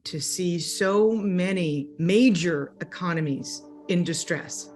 To see so many major economies in distress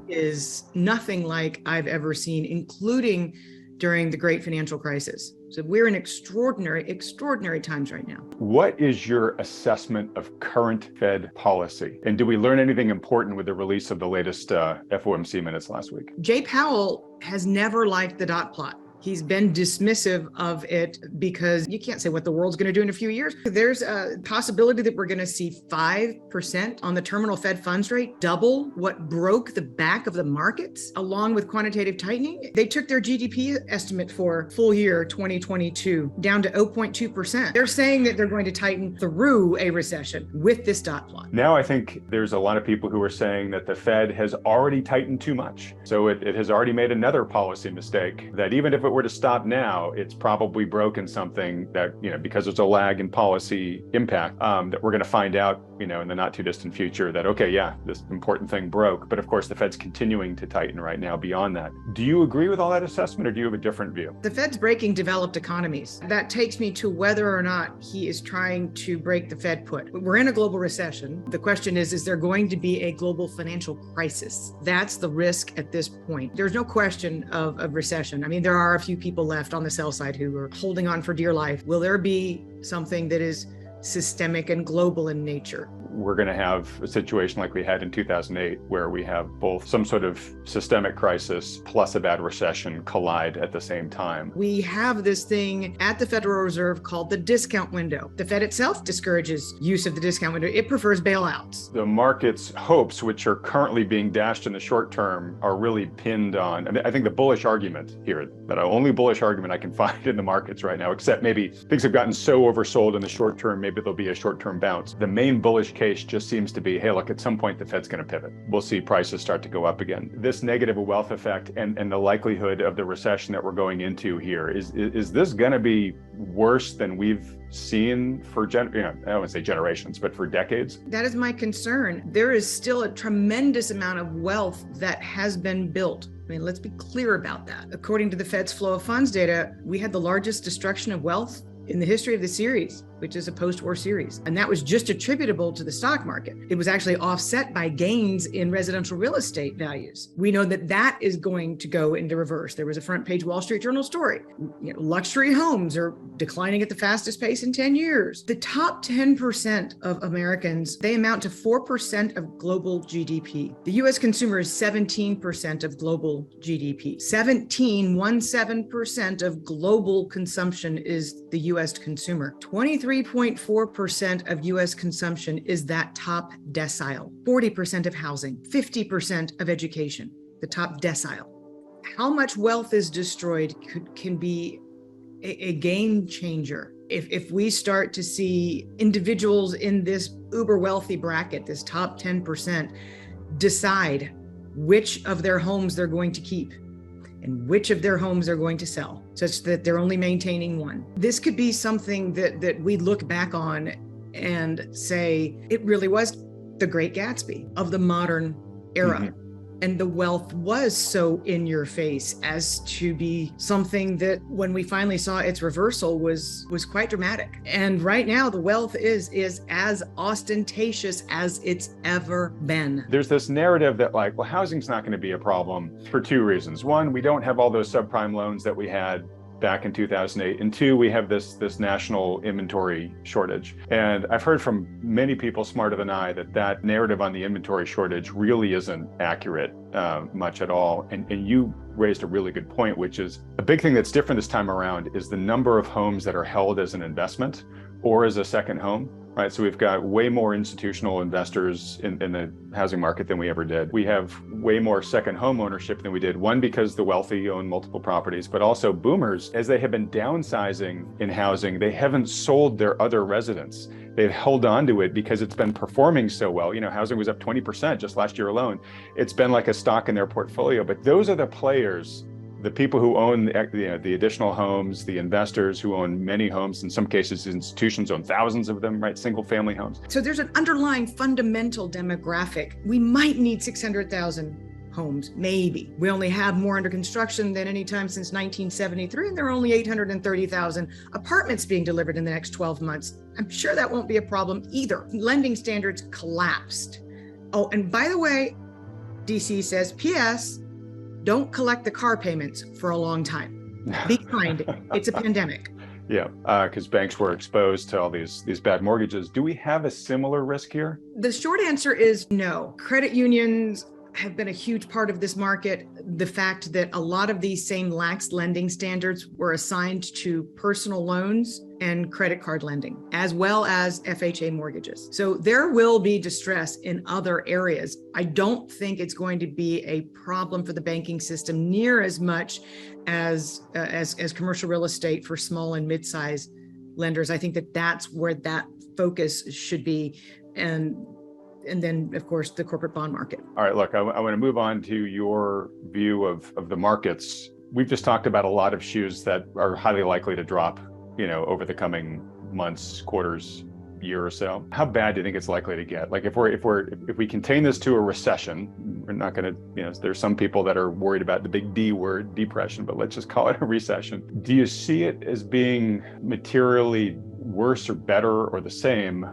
is nothing like I've ever seen, including during the great financial crisis. So we're in extraordinary times right now. What is your assessment of current Fed policy? And do we learn anything important with the release of the latest FOMC minutes last week? Jay Powell has never liked the dot plot. He's been dismissive of it because you can't say what the world's going to do in a few years. There's a possibility that we're going to see 5% on the terminal Fed funds rate, double what broke the back of the markets, along with quantitative tightening. They took their GDP estimate for full year 2022 down to 0.2%. They're saying that they're going to tighten through a recession with this dot plot. Now I think there's a lot of people who are saying that the Fed has already tightened too much. So it has already made another policy mistake that even if it were to stop now, it's probably broken something that, because there's a lag in policy impact, that we're going to find out, in the not too distant future that, okay, yeah, this important thing broke. But of course, the Fed's continuing to tighten right now beyond that. Do you agree with all that assessment, or do you have a different view? The Fed's breaking developed economies. That takes me to whether or not he is trying to break the Fed put. We're in a global recession. The question is there going to be a global financial crisis? That's the risk at this point. There's no question of recession. I mean, there are a few people left on the sell side who are holding on for dear life. Will there be something that is systemic and global in nature? We're going to have a situation like we had in 2008, where we have both some sort of systemic crisis plus a bad recession collide at the same time. We have this thing at the Federal Reserve called the discount window. The Fed itself discourages use of the discount window. It prefers bailouts. The market's hopes, which are currently being dashed in the short term, are really pinned on, I think the bullish argument here, the only bullish argument I can find in the markets right now, except maybe things have gotten so oversold in the short term, maybe there'll be a short-term bounce. The main bullish case just seems to be, hey, look, at some point the Fed's going to pivot. We'll see prices start to go up again. This negative wealth effect and the likelihood of the recession that we're going into here, is this going to be worse than we've seen for, I don't want to say generations, but for decades? That is my concern. There is still a tremendous amount of wealth that has been built. I mean, let's be clear about that. According to the Fed's flow of funds data, we had the largest destruction of wealth in the history of the series, which is a post-war series. And that was just attributable to the stock market. It was actually offset by gains in residential real estate values. We know that that is going to go into reverse. There was a front page Wall Street Journal story. Luxury homes are declining at the fastest pace in 10 years. The top 10% of Americans, they amount to 4% of global GDP. The US consumer is 17% of global GDP. 17% of global consumption is the US consumer. 23.4% of US consumption is that top decile. 40% of housing, 50% of education, the top decile. How much wealth is destroyed can be a game changer. If we start to see individuals in this uber wealthy bracket, this top 10%, decide which of their homes they're going to keep and which of their homes they're going to sell, such that they're only maintaining one. This could be something that we look back on and say, it really was the Great Gatsby of the modern era. Mm-hmm. And the wealth was so in your face as to be something that when we finally saw its reversal was quite dramatic. And right now the wealth is as ostentatious as it's ever been. There's this narrative that housing's not going to be a problem for two reasons. One, we don't have all those subprime loans that we had back in 2008. And two, we have this national inventory shortage. And I've heard from many people smarter than I that narrative on the inventory shortage really isn't accurate much at all. And you raised a really good point, which is a big thing that's different this time around is the number of homes that are held as an investment or as a second home. Right, so we've got way more institutional investors in the housing market than we ever did. We have way more second home ownership than we did. One, because the wealthy own multiple properties, but also boomers, as they have been downsizing in housing, they haven't sold their other residence. They've held on to it because it's been performing so well. Housing was up 20% just last year alone. It's been like a stock in their portfolio, but those are the players, the people who own the additional homes, the investors who own many homes, in some cases institutions own thousands of them, right? Single family homes. So there's an underlying fundamental demographic. We might need 600,000 homes, maybe. We only have more under construction than any time since 1973, and there are only 830,000 apartments being delivered in the next 12 months. I'm sure that won't be a problem either. Lending standards collapsed. Oh, and by the way, DC says, P.S., don't collect the car payments for a long time. Be kind. It's a pandemic. Yeah, because banks were exposed to all these bad mortgages. Do we have a similar risk here? The short answer is no. Credit unions have been a huge part of this market. The fact that a lot of these same lax lending standards were assigned to personal loans and credit card lending, as well as FHA mortgages. So there will be distress in other areas. I don't think it's going to be a problem for the banking system near as much as commercial real estate for small and mid-sized lenders. I think that that's where that focus should be. And then, of course, the corporate bond market. All right, look, I want to move on to your view of the markets. We've just talked about a lot of shoes that are highly likely to drop, over the coming months, quarters, year or so. How bad do you think it's likely to get? Like if we contain this to a recession, we're not going to, there's some people that are worried about the big D word, depression, but let's just call it a recession. Do you see it as being materially worse or better or the same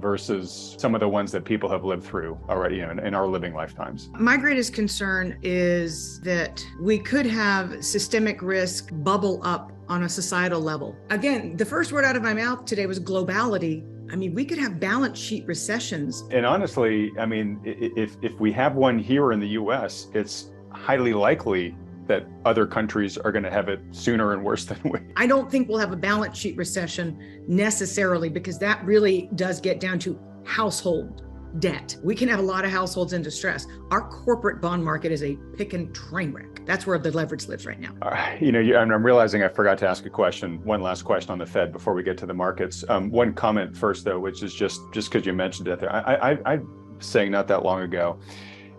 versus some of the ones that people have lived through already in our living lifetimes? My greatest concern is that we could have systemic risk bubble up on a societal level. Again, the first word out of my mouth today was globality. I mean, we could have balance sheet recessions. And honestly, I mean, if we have one here in the US, it's highly likely that other countries are going to have it sooner and worse than we. I don't think we'll have a balance sheet recession necessarily, because that really does get down to household debt. We can have a lot of households in distress. Our corporate bond market is a pick and train wreck. That's where the leverage lives right now. I'm realizing I forgot to ask one last question on the Fed before we get to the markets. One comment first, though, which is just because you mentioned it there. I'm saying not that long ago,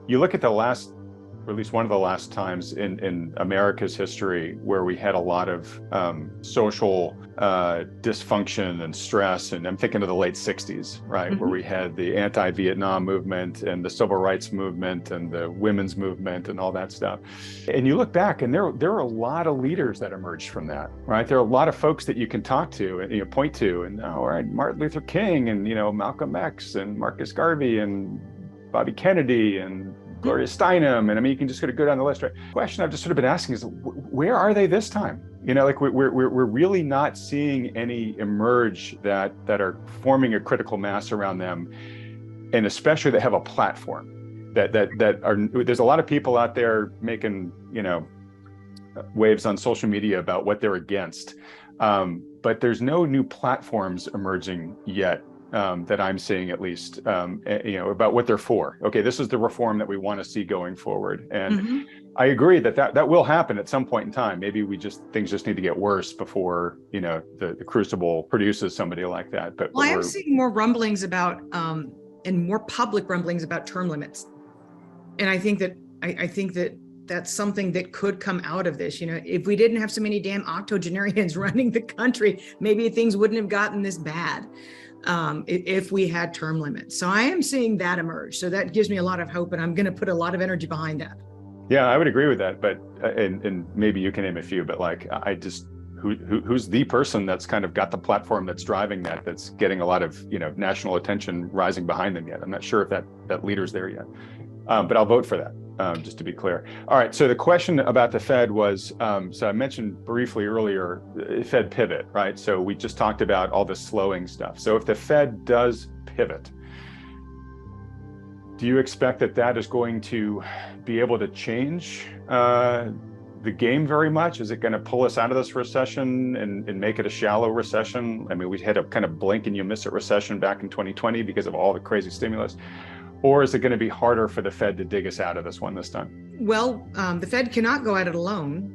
you look at the last, or at least one of the last times in America's history where we had a lot of social dysfunction and stress. And I'm thinking of the late 60s, right? Mm-hmm. Where we had the anti-Vietnam movement and the civil rights movement and the women's movement and all that stuff. And you look back and there are a lot of leaders that emerged from that, right? There are a lot of folks that you can talk to and point to, and all right, Martin Luther King and Malcolm X and Marcus Garvey and Bobby Kennedy and Gloria Steinem, and I mean, you can just go down the list, right? The question I've just sort of been asking is, where are they this time? We're really not seeing any emerge that are forming a critical mass around them, and especially that have a platform that are. There's a lot of people out there making waves on social media about what they're against, but there's no new platforms emerging yet. That I'm seeing, at least, about what they're for. Okay, this is the reform that we want to see going forward, and I agree that will happen at some point in time. Maybe things just need to get worse before the crucible produces somebody like that. But I am seeing more rumblings about and more public rumblings about term limits, and I think that that's something that could come out of this. If we didn't have so many damn octogenarians running the country, maybe things wouldn't have gotten this bad. If we had term limits. So I am seeing that emerge. So that gives me a lot of hope, and I'm going to put a lot of energy behind that. Yeah, I would agree with that. But and maybe you can name a few, but who's the person that's kind of got the platform that's driving that's getting a lot of national attention rising behind them yet? I'm not sure if that leader's there yet, but I'll vote for that. Just to be clear. All right, so the question about the Fed was, so I mentioned briefly earlier, Fed pivot, right? So we just talked about all the slowing stuff. So if the Fed does pivot, do you expect that is going to be able to change the game very much? Is it going to pull us out of this recession and make it a shallow recession? I mean, we had a kind of blink and you miss it recession back in 2020 because of all the crazy stimulus. Or is it going to be harder for the Fed to dig us out of this one this time? Well, the Fed cannot go at it alone.